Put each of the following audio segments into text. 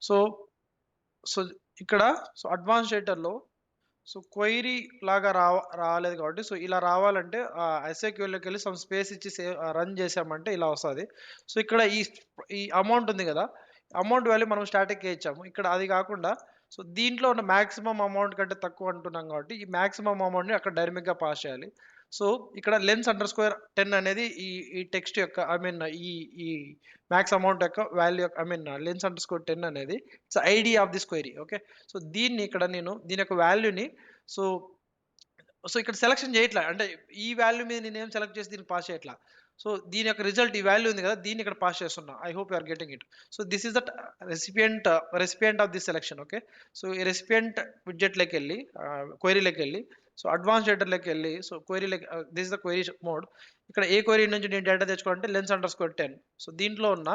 So so ఇక్కడ so advance డేటాలో so query లాగా రాలేదు కాబట్టి సో ఇలా రావాలంటే ఎస్ఏక్యూఎల్లోకి వెళ్ళి సమ్ స్పేస్ ఇచ్చి రన్ చేసామంటే ఇలా వస్తుంది. సో ఇక్కడ ఈ అమౌంట్ ఉంది కదా, అమౌంట్ వాల్యూ మనం స్టాటిక్గా ఇచ్చాము. ఇక్కడ అది కాకుండా సో దీంట్లో ఉన్న మ్యాక్సిమం అమౌంట్ కంటే తక్కువ అంటున్నాం కాబట్టి ఈ మ్యాక్సిమం అమౌంట్ని అక్కడ డైనమిక్గా పాస్ చేయాలి. సో ఇక్కడ లెన్స్ అండర్ స్క్వేర్ 10 అనేది ఈ టెక్స్ట్ యొక్క ఐ మీన్ ఈ మ్యాక్స్ అమౌంట్ యొక్క వాల్యూ యొక్క I mean lens under square 10 అనేది it's ID of this query. Okay, so దీన్ని ఇక్కడ నేను దీని యొక్క వాల్యూని సో సో ఇక్కడ సెలక్షన్ చేయట్లా, అంటే ఈ వాల్యూ మీద నేను ఏం సెలెక్ట్ చేసి దీన్ని పాస్ చేయట్లా. సో దీని యొక్క రిజల్ట్ ఈ వాల్యూ ఉంది కదా, దీన్ని ఇక్కడ పాస్ చేస్తున్నా. I hope you are getting it. So this is that recipient of this selection. Okay, so ఈ రెసిపియంట్ విడ్జెట్లోకి వెళ్ళి క్వైరీలోకి వెళ్ళి సో అడ్వాన్స్ డేటాలోకి వెళ్ళి సో క్వైరీలోకి this is the query mode. ఇక్కడ ఏ క్వైరీ నుంచి నేను డేటా తెచ్చుకోవాలంటే లెన్స్ అండర్ స్క్వేర్ 10. సో దీంట్లో ఉన్న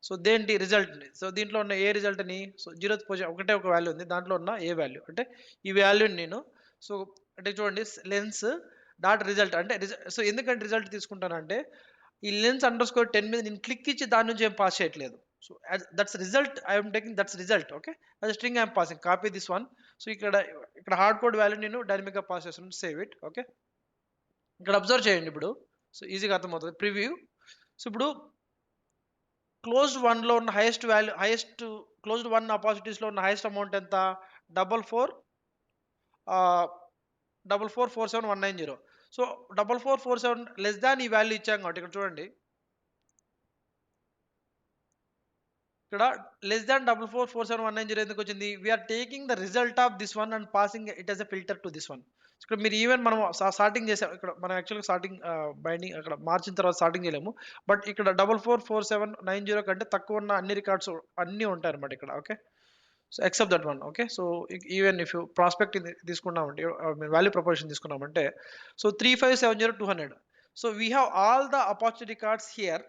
సో దేంటి రిజల్ట్ని సో దీంట్లో ఉన్న ఏ రిజల్ట్ని సో 0th పొజిషన్ ఒకటే ఒక వాల్యూ ఉంది, దాంట్లో ఉన్న ఏ వాల్యూ అంటే ఈ వాల్యూని నేను సో అంటే చూడండి లెన్స్ డాట్ రిజల్ట్ అంటే సో ఎందుకంటే రిజల్ట్ తీసుకుంటానంటే ఈ లెన్స్ అండర్ స్కోర్ 10 మీద నేను క్లిక్ ఇచ్చి దాని నుంచి ఏం పాస్ చేయట్లేదు. So that's result I'm taking, that's result. Okay, అది string I'm passing, copy this one. So ఇక్కడ హార్డ్ కోడ్ వాల్యూ నేను డైనమిక్గా పాస్ చేస్తున్నాను, సేవ్ ఇట్. ఓకే, ఇక్కడ అబ్జర్వ్ చేయండి ఇప్పుడు. సో ఈజీగా అర్థమవుతుంది ప్రివ్యూ. సో ఇప్పుడు క్లోజ్డ్ వన్లో ఉన్న హైయెస్ట్ వాల్యూ క్లోజ్డ్ వన్ ఆపర్చునిటీస్లో ఉన్న హైయెస్ట్ అమౌంట్ ఎంత? 44,47190. సో 4447 లెస్ దాన్ ఈ వాల్యూ ఇచ్చాం కాబట్టి ఇక్కడ చూడండి, ఇక్కడ లెస్ దాన్ 4447,190 ఎందుకు వచ్చింది? We are taking the result of this one and passing it as a filter to this one. ఇక్కడ మీరు ఈవెన్ మనం స్టార్టింగ్ చేసాం, ఇక్కడ మనం యాక్చువల్గా స్టార్టింగ్ బైండింగ్ అక్కడ మార్చిన తర్వాత స్టార్టింగ్ చేయలేము. బట్ ఇక్కడ 444790 కంటే తక్కువ ఉన్న అన్ని రికార్డ్స్ అన్నీ ఉంటాయి అనమాట ఇక్కడ. Okay, so except that one. Okay, so even if you prospect తీసుకున్నామంటే వాల్యూ ప్రపోజిషన్ తీసుకున్నామంటే so 3570,200. So we have all the opportunity cards here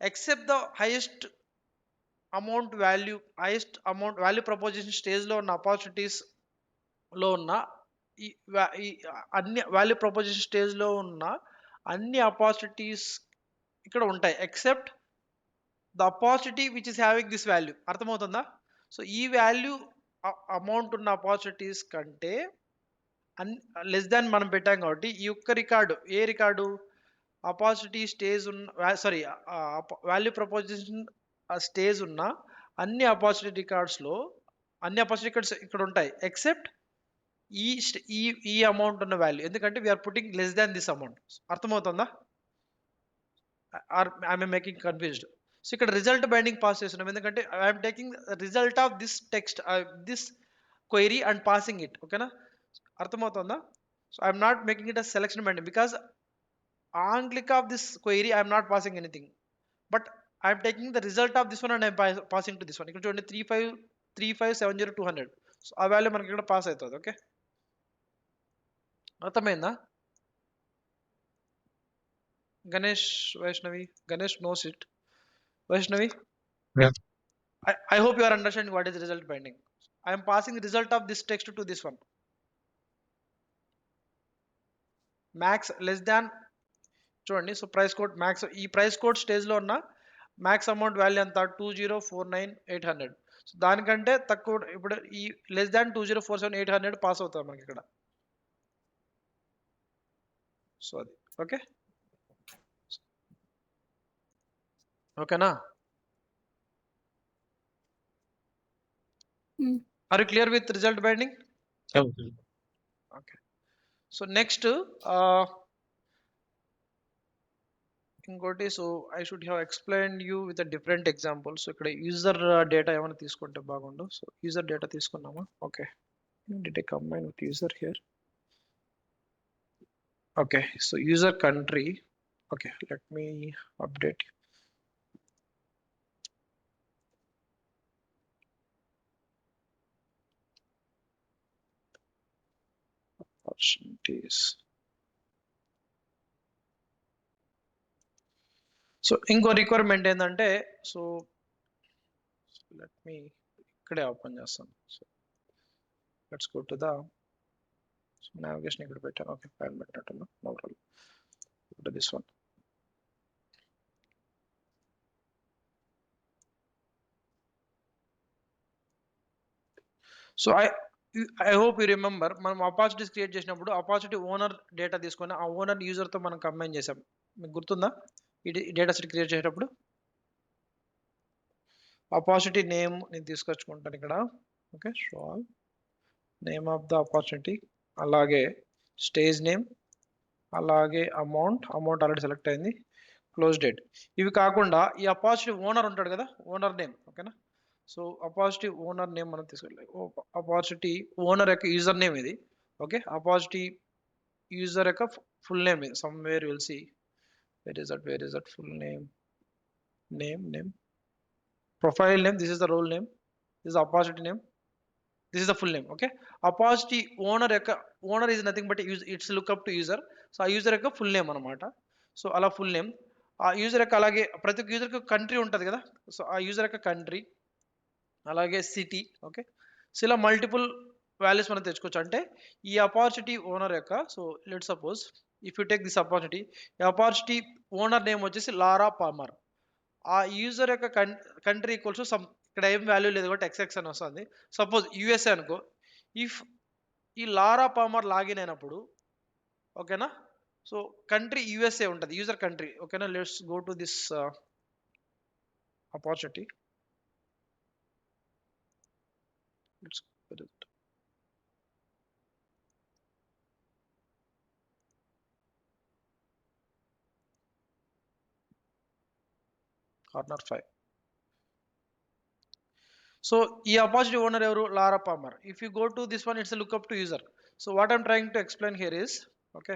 except the highest amount value proposition స్టేజ్లో ఉన్న ఆపర్చునిటీస్లో ఉన్న ఈ అన్ని వాల్యూ ప్రపోజిషన్ స్టేజ్లో ఉన్న అన్ని ఆపర్చునిటీస్ ఇక్కడ ఉంటాయి except the opportunity which is having this value. అర్థమవుతుందా? సో ఈ వాల్యూ అమౌంట్ ఉన్న ఆపర్చునిటీస్ కంటే లెస్ దాన్ మనం పెట్టాం కాబట్టి ఈ ఒక్క రికార్డు, ఏ రికార్డు? ఆపర్చునిటీ స్టేజ్ ఉన్న సారీ వాల్యూ ప్రపోజిషన్ స్టేజ్ ఉన్న అన్ని ఆపర్చునిటీ రికార్డ్స్లో అన్ని ఆపర్చునిటీ రికార్డ్స్ ఇక్కడ ఉంటాయి ఎక్సెప్ట్ ఈ ఈ ఈ అమౌంట్ ఉన్న వాల్యూ, ఎందుకంటే we're putting less than this amount. అర్థమవుతుందా? Or I'm making confused? So ఇక్కడ రిజల్ట్ బైండింగ్ పాస్ చేస్తున్నాం, ఎందుకంటే I'm taking result of this text this query and passing it. ఓకేనా, అర్థమవుతుందా? So I'm not making it a selection binding because on click of this query I am not passing anything, but I am taking the result of this one and I am passing to this one. ఇక్కడ చూడండి 3570,200. So ఆ value మనకి ఇక్కడ pass అవుతుంది. Okay, అర్థమైందా? Ganesh Vaishnavi, Ganesh knows it. Vaishnavi, Yeah. I hope you are understanding what is result binding. I am passing the result of this text to this one. Max less than చూడండి. So price code max, ఈ price code స్టేజ్లో ఉన్న max amount value ఎంత? 2049,800. So దానికంటే తక్కువ ఇప్పుడు ఈ less than 2047,800 pass అవుతుంది మనకి ఇక్కడ. సో అది ఓకే, ఓకేనా? Are you clear with result binding? Okay, so next ఇంకోటి, so I should have explain you with a different example. So ఇక్కడ యూజర్ డేటా ఏమైనా తీసుకుంటే బాగుండు. సో యూజర్ డేటా తీసుకున్నామా? Okay, did I combine with user here? Okay, so user country. Okay, let me update. Opportunities. So ఇంకో requirement ఏంటంటే so let me ఇక్కడే open చేస్తాను. So let's go to the navigation ఇక్కడ పెట్టాను. Okay, file పెట్టినట్టున్నా, no problem. This one. So I hope you remember మనం opportunities create చేసినప్పుడు opportunity owner data తీసుకొని ఆ ఓనర్ యూజర్తో మనం కంబైన్ చేసాం. మీకు గుర్తుందా ఇది డేటా సెట్ క్రియేట్ చేసేటప్పుడు? అపార్చునిటీ నేమ్ నేను తీసుకొచ్చుకుంటాను ఇక్కడ. Okay, show name of the opportunity, అలాగే స్టేజ్ నేమ్, అలాగే అమౌంట్ ఆల్రెడీ సెలెక్ట్ అయింది, క్లోజ్ డేట్. ఇవి కాకుండా ఈ అపార్చునిటీ ఓనర్ ఉంటాడు కదా, ఓనర్ నేమ్. ఓకేనా, సో అపార్చునిటీ ఓనర్ నేమ్ మనం తీసుకెళ్ళాలి. అపార్చునిటీ ఓనర్ యొక్క యూజర్ నేమ్ ఇది. ఓకే, అపార్చునిటీ యూజర్ యొక్క ఫుల్ నేమ్ ఇది. Somewhere will see where is that full name profile name, this is the role name, this is opportunity name, this is the full name. Okay, opportunity owner యొక్క owner is nothing but it's lookup to user. So ఆ user యొక్క full name అనమాట. So అలా full name ఆ user యొక్క, అలాగే ప్రతి ఒక్క యూజర్కి కంట్రీ ఉంటుంది కదా, సో ఆ యూజర్ యొక్క కంట్రీ, అలాగే సిటీ. ఓకే, సో ఇలా మల్టిపుల్ వాల్యూస్ మనం తెచ్చుకోవచ్చు. అంటే ఈ అపార్చునిటీ ఓనర్ యొక్క, so let suppose if you take this opportunity, ఈ అపార్చునిటీ ఓనర్ నేమ్ వచ్చేసి లారా పామర్. ఆ యూజర్ యొక్క కంట్రీ ఈక్వల్స్ టు సమ్, ఇక్కడ ఏం వాల్యూ లేదు కాబట్టి ఎక్స్ఎక్స్ అని వస్తుంది. సపోజ్ యూఎస్ఏ అనుకో. ఇఫ్ ఈ లారా పామర్ లాగిన్ అయినప్పుడు, ఓకేనా, సో కంట్రీ యూఎస్ఏ ఉంటుంది, యూజర్ కంట్రీ. ఓకేనా, let's go to this opportunity. Corner 5. So ఈ అపార్చునిటీ ఓనర్ ఎవరు? Laura Palmer. If you go to this one, it's lookup to user. So what I'm trying to explain here is, okay,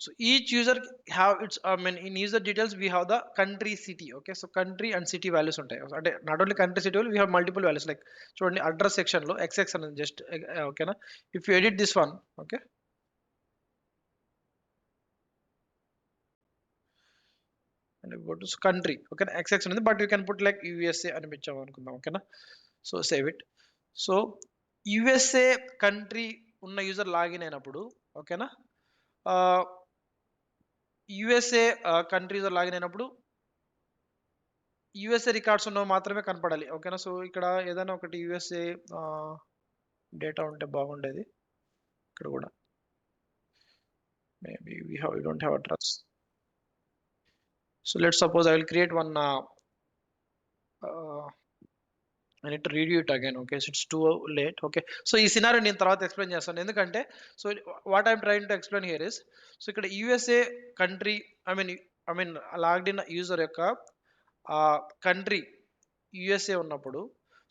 so each user have its in user details we have the country, city. Okay, so country and city values ఉంటాయి. అంటే not only country, city we have multiple values. Like చూడండి, address section లో xx అని just, ఓకేనా, if you edit this one, okay, and go to country. ఓకేనా, xx ఉంది, but you can put like USA అని ఇచ్చాము అనుకుందాం. ఓకేనా, so save it. So USA country ఉన్న యూజర్ లాగిన్ అయినప్పుడు, ఓకేనా, యుఎస్ఏ కంట్రీ యూజర్ లాగిన్ అయినప్పుడు యుఎస్ఏ రికార్డ్స్ ఉన్నవి మాత్రమే కనపడాలి. ఓకేనా, సో ఇక్కడ ఏదైనా ఒకటి యుఎస్ఏ డేటా ఉంటే బాగుండేది. ఇక్కడ కూడా maybe we don't have address. So let's suppose I will create one I need to redo it again. Okay, so it's too late. Okay, so ఈ సినారియో నేను తర్వాత ఎక్స్ప్లెయిన్ చేస్తాను. ఎందుకంటే so what I'm trying to explain here is, so ఇక్కడ USA country, I mean logged in user యొక్క country USA ఉన్నప్పుడు,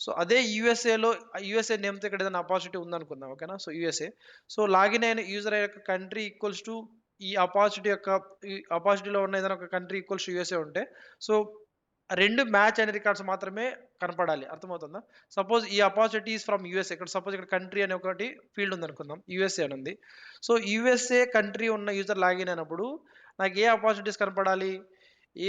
so అదే యుఎస్ఏలో యుఎస్ఏ నేమ్తో ఇక్కడ ఏదైనా అపార్చునిటీ ఉందనుకుందాం. ఓకేనా, సో యుఎస్ఏ, సో లాగిన్ అయిన యూజర్ యొక్క కంట్రీ ఈక్వల్స్ టు ఈ అపార్చునిటీ యొక్క, ఈ అపార్చునిటీలో ఉన్న ఏదైనా ఒక కంట్రీ ఈక్వల్స్ టు యుఎస్ఏ ఉంటే, సో రెండు మ్యాచ్ అయిన రికార్డ్స్ మాత్రమే కనపడాలి. అర్థమవుతుందా? సపోజ్ ఈ అపార్చునిటీస్ ఫ్రమ్ యూఎస్ఏ, ఇక్కడ సపోజ్ ఇక్కడ కంట్రీ అనే ఒకటి ఫీల్డ్ ఉంది అనుకుందాం, యూఎస్ఏ అని ఉంది. సో యూఎస్ఏ కంట్రీ ఉన్న యూజర్ లాగిన్ అయినప్పుడు నాకు ఏ అపార్చునిటీస్ కనపడాలి?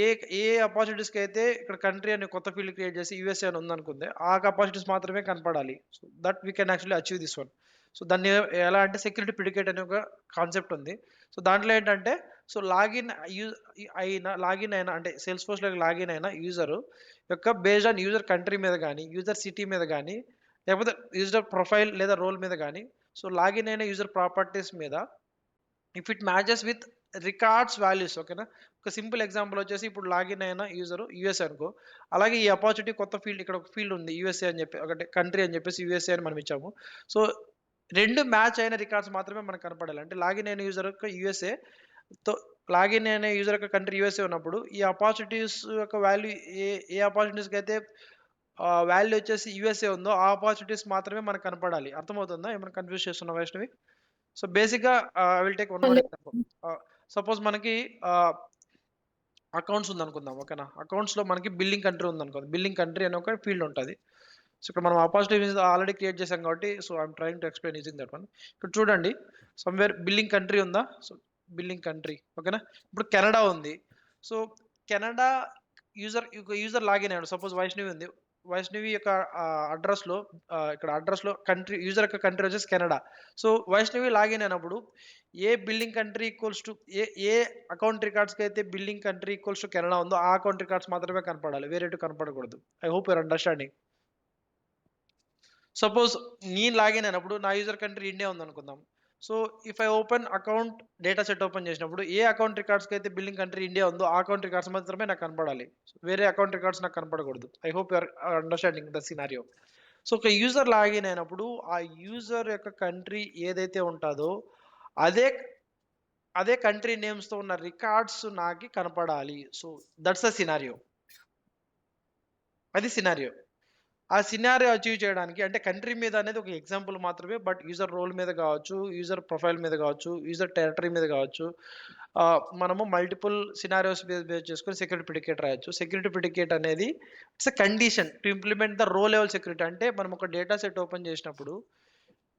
ఏ ఏ అపార్చునిటీస్కి అయితే ఇక్కడ కంట్రీ అనే కొత్త ఫీల్డ్ క్రియేట్ చేసి యూఎస్ఏ అని ఉందనుకుంది, ఆ అపార్చునిటీస్ మాత్రమే కనపడాలి. So that we can actually achieve this one. So దాన్ని ఎలా అంటే సెక్యూరిటీ ప్రిడికేట్ అనే ఒక కాన్సెప్ట్ ఉంది. సో దాంట్లో ఏంటంటే, సో లాగిన్ అయిన అంటే సేల్స్ ఫోర్స్లోకి లాగిన్ అయిన యూజర్ యొక్క బేస్డ్ ఆన్ యూజర్ కంట్రీ మీద కానీ, యూజర్ సిటీ మీద కానీ, లేకపోతే యూజర్ ప్రొఫైల్ లేదా రోల్ మీద కానీ, సో లాగిన్ అయిన యూజర్ ప్రాపర్టీస్ మీద if it matches with records values. ఓకేనా, ఒక సింపుల్ ఎగ్జాంపుల్ వచ్చేసి ఇప్పుడు లాగిన్ అయిన యూజర్ యూఎస్ఏ అనుకో, అలాగే ఈ అపార్చునిటీ కొత్త ఫీల్డ్, ఇక్కడ ఒక ఫీల్డ్ ఉంది యూఎస్ఏ అని చెప్పి, ఒకటి కంట్రీ అని చెప్పేసి యూఎస్ఏ అని మనం ఇచ్చాము. సో రెండు మ్యాచ్ అయిన రికార్డ్స్ మాత్రమే మనకు కనపడాలి. అంటే లాగిన్ అయిన యూజర్ యొక్క యూఎస్ఏ తో లాగిన్ అయిన యూజర్ యొక్క కంట్రీ యూఎస్ఏ ఉన్నప్పుడు ఈ అపార్చునిటీస్ యొక్క వాల్యూ ఏ అపార్చునిటీస్కి అయితే వాల్యూ వచ్చేసి యూఎస్ఏ ఉందో ఆ ఆపర్చునిటీస్ మాత్రమే మనకు కనపడాలి. అర్థమవుతుందా? ఏమైనా కన్ఫ్యూజ్ చేస్తున్నా వైష్ణవి? సో బేసిక్గా I will take one more example. Suppose మనకి అకౌంట్స్ ఉందనుకుందాం. ఓకేనా, అకౌంట్స్లో మనకి బిల్లింగ్ కంట్రీ ఉందనుకోండి, బిల్లింగ్ కంట్రీ అనే ఒక ఫీల్డ్ ఉంటుంది. సో ఇక్కడ మనం అపార్చునిటీస్ ఆల్రెడీ క్రియేట్ చేసాం కాబట్టి, so I'm trying to explain using that one. ఇక్కడ చూడండి, సమ్వేర్ బిల్లింగ్ కంట్రీ ఉందా? సో బిల్లింగ్ కంట్రీ, ఓకేనా. ఇప్పుడు కెనడా ఉంది. సో కెనడా యూజర్ లాగిన్ అయ్యాడు, సపోజ్ వైష్ణవి ఉంది. వైష్ణవి యొక్క అడ్రస్‌లో ఇక్కడ అడ్రస్‌లో కంట్రీ యూజర్ యొక్క కంట్రీ వచ్చేసి కెనడా. సో, వైష్ణవి లాగిన్ అయినప్పుడు ఏ బిల్లింగ్ కంట్రీ ఈక్వల్స్ టు ఏ అకౌంట్ రికార్డ్స్‌కైతే billing country equals to Canada ఉందో ఆ అకౌంట్ రికార్డ్స్ మాత్రమే కనపడాలి. వేరేటివి కనపడకూడదు. I hope you are understanding. Suppose నేను లాగిన్ అయినప్పుడు నా యూజర్ కంట్రీ ఇండియా ఉందనుకుందాం. So, if I open account data set open చేసినప్పుడు ఏ అకౌంట్ రికార్డ్స్‌కి అయితే బిల్లింగ్ కంట్రీ ఇండియా ఉందో ఆ అకౌంట్ రికార్డ్స్ మాత్రమే నాకు కనపడాలి. వేరే అకౌంట్ రికార్డ్స్ నాకు కనపడకూడదు. I hope you are understanding the scenario. So, ఒక యూజర్ లాగిన్ అయినప్పుడు ఆ యూజర్ యొక్క కంట్రీ ఏదైతే ఉంటాదో అదే అదే కంట్రీ నేమ్స్‌తో ఉన్న రికార్డ్స్ నాకి కనపడాలి. So, that's the scenario. అది సినారియో. ఆ సినారియో అచీవ్ చేయడానికి అంటే కంట్రీ మీద అనేది ఒక ఎగ్జాంపుల్ మాత్రమే. బట్ యూజర్ రోల్ మీద గావచ్చు, యూజర్ ప్రొఫైల్ మీద గావచ్చు, యూజర్ టెరిటరీ మీద గావచ్చు. మనము మల్టిపుల్ సినారియోస్ బేస్ చేసుకొని సెక్యూరిటీ ప్రిడికేట్ రాయొచ్చు. సెక్యూరిటీ ప్రిడికేట్ అనేది it's a condition to implement the రో లెవెల్ సెక్యూరిటీ. అంటే మనం ఒక డేటా సెట్ ఓపెన్ చేసినప్పుడు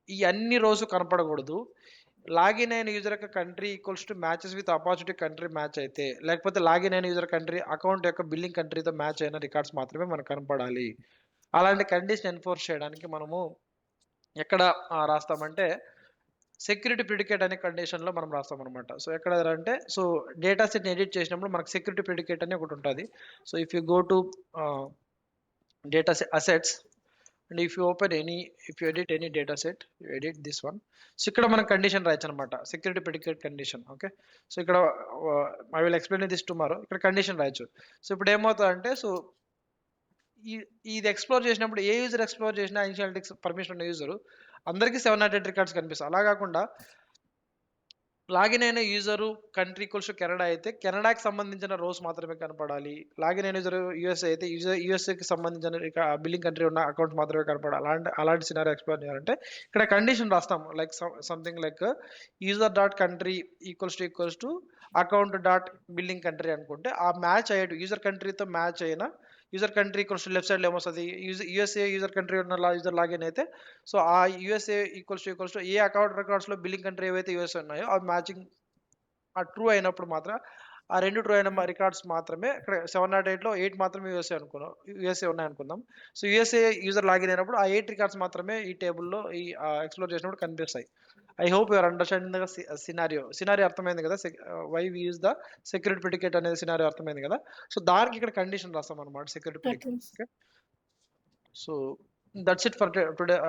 ఈ అన్ని రోస్ కనపడకూడదు. లాగిన్ అయిన యూజర్ యొక్క country equals to matches with opposite country match అయితే, లేకపోతే లాగిన్ అయిన యూజర్ కంట్రీ అకౌంట్ యొక్క బిల్లింగ్ కంట్రీతో మ్యాచ్ అయిన రికార్డ్స్ మాత్రమే మనకు కనపడాలి. అలాంటి కండిషన్ ఎన్ఫోర్స్ చేయడానికి మనము ఎక్కడ రాస్తామంటే సెక్యూరిటీ ప్రిడికేట్ అనే కండిషన్‌లో మనం రాస్తామనమాట. సో, ఎక్కడ అంటే సో, డేటా సెట్‌ని ఎడిట్ చేసినప్పుడు మనకు సెక్యూరిటీ ప్రిడికేట్ అని ఒకటుంటది. So, if you go to ah, data assets and if you edit any data set, you edit this one. So, ఇక్కడ మనం కండిషన్ రాయొచ్చనమాట. Security predicate condition. Okay. So, ఇక్కడ I will explain this tomorrow. ఇక్కడ condition రాయొచ్చు. So, ఇప్పుడు ఏమవుతదంటే so ఈ ఇది ఎక్స్‌ప్లోర్ చేసినప్పుడు ఏ యూజర్ ఎక్స్‌ప్లోర్ చేసినా ఇనిషియాలిటిక్స్ పర్మిషన్ ఉన్న యూజరు అందరికి 708 రికార్డ్స్ కనిపిస్తాయి. అలా గాకుండా లాగిన్ అయిన user country equals to Canada అయితే కెనడాకి సంబంధించిన రోస్ మాత్రమే కనపడాలి. లాగిన్ అయిన యూజర్ యూఎస్ఏ అయితే యూఎస్ఏకి సంబంధించిన బిల్లింగ్ కంట్రీ ఉన్న అకౌంట్స్ మాత్రమే కనపడాలి. అలాంటి సినారియో ఎక్స్‌ప్లోర్ చేయాలంటే ఇక్కడ కండిషన్ రాస్తాం. Like something like user dot country equals to account dot billing country అనుకుంటే ఆ మ్యాచ్ అయ్యేటివి యూజర్ కంట్రీతో మ్యాచ్ అయిన user country equals to left సైడ్‌లో ఏమొస్తది? యూఎస్ఏ యూజర్ కంట్రీ ఉన్న యూజర్ లాగిన్ అయితే సో, ఆ యూఎస్ఏ ఈక్వల్స్ టు ఏ అకౌంట్ రికార్డ్స్‌లో బిల్లింగ్ కంట్రీ ఏవైతే యూఎస్ఏ ఉన్నాయో అవి మ్యాచింగ్ ట్రూ అయినప్పుడు మాత్రం ఆ 2 ట్రూ అయిన రికార్డ్స్ మాత్రమే ఇక్కడ 708లో 8 మాత్రమే యూఎస్ఏ ఉన్నాయనుకుందాం. సో, యూఎస్ఏ యూజర్ లాగిన్ అయినప్పుడు ఆ 8 రికార్డ్స్ మాత్రమే ఈ టేబుల్‌లో ఎక్స్‌ప్లోర్ చేసినప్పుడు కనిపిస్తాయి. I hope you are understanding the scenario. Scenario అర్థమైంది కదా! Why we use the security predicate అనేది సినారియో అర్థమైంది కదా! సో, దానికి ఇక్కడ కండిషన్ రాస్తామన్నమాట security predicate. Okay. Okay. So, that's it for today's